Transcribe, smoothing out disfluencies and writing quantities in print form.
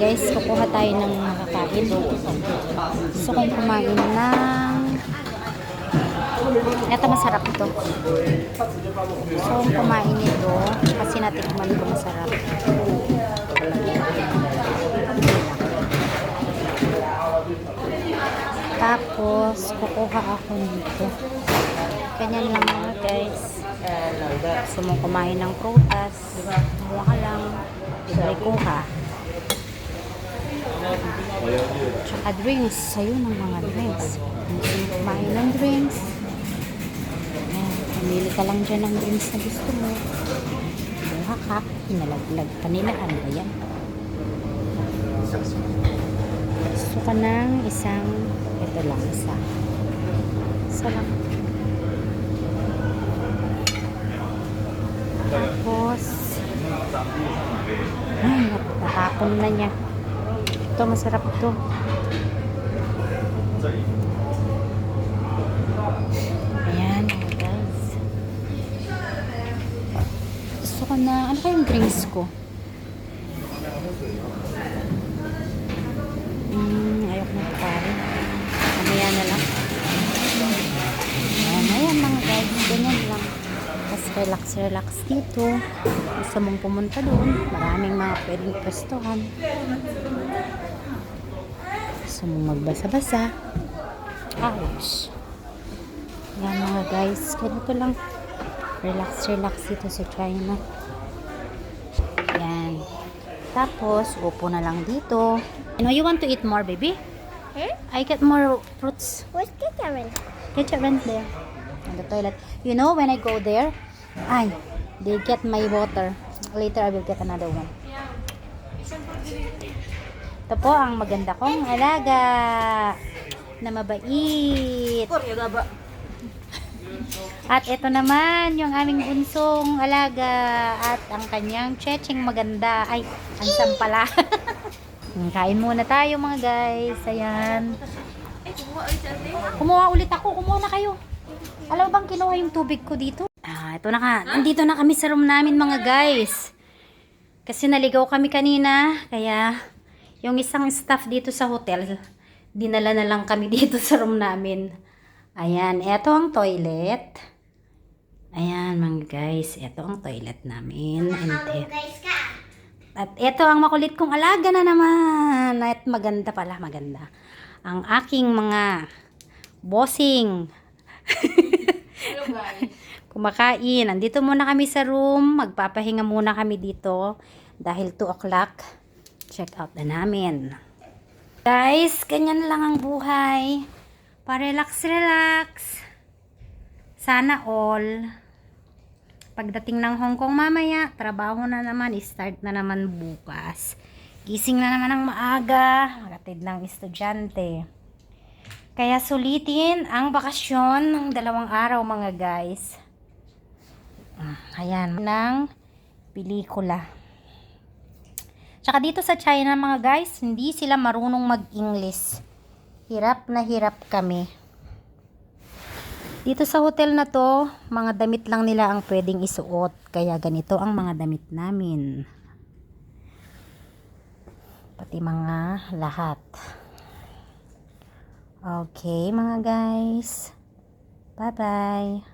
guys, kukuha tayo ng makakain. Gusto kong kumain ng ito, masarap ito. Gusto kong kumain ito kasi natikman ko masarap. Tapos kukuha ako nito. Ganyan lang mga guys. Gusto mong kumain ng prutas, kumuha ka lang, libre kuha. Tsaka drinks, sayo ng mga drinks. Gusto mong kumain ng drinks, pumili ka lang dyan ng drinks na gusto mo. Kumuha ka, pinalaglag pa nila. Ano ba yan? Gusto ka ng isang, ito lang, isa lang. Tapos ay, natapon na niya. Ito, masarap ito. Ayan, guys. Gusto ko na, ano kayong drinks ko? Ayoko na pare. Mamaya na lang. Ayan mga guys, ganyan lang. Tapos relax dito. Gusto mong pumunta doon, maraming mga pwedeng pwestuhan. Gusto mong magbasa-basa. Ouch. Yan mga guys, ganito lang. Relax dito sa China. Yan. Tapos, upo na lang dito. You know, you want to eat more, baby? I get more fruits. Where's Karen? Ketchup right there. On the toilet. You know, when I go there, they get my water. Later, I will get another one. Ito po ang maganda kong alaga na mabait. At ito naman yung aming bunsong alaga at ang kanyang checheng maganda. Ay, ansam pala. Kain muna tayo mga guys. Ayan. Kumuha ulit ako. Kumuha na kayo. Alam bang kinuha yung tubig ko dito? Ito na ka. Nandito na kami sa room namin mga guys. Kasi naligaw kami kanina. Kaya yung isang staff dito sa hotel, dinala na lang kami dito sa room namin. Ayan. Ito ang toilet. Ayan mga guys. Ito ang toilet namin. At ito ang makulit kong alaga na naman. At maganda pala. Maganda. Ang aking mga bossing. Hello guys. Kumakain. Andito muna kami sa room. Magpapahinga muna kami dito. Dahil 2 o'clock. Check out na namin. Guys, ganyan lang ang buhay. Pa-relax. Sana all. Pagdating ng Hong Kong mamaya, trabaho na naman. Start na naman bukas. Gising na naman ng maaga. Magatid ng estudyante. Kaya sulitin ang bakasyon ng 2 araw mga guys. Ayan, ng pelikula. Tsaka dito sa China mga guys, hindi sila marunong mag-English. Hirap na hirap kami. Dito sa hotel na to, mga damit lang nila ang pwedeng isuot. Kaya ganito ang mga damit namin. Pati mga lahat. Okay mga guys. Bye-bye.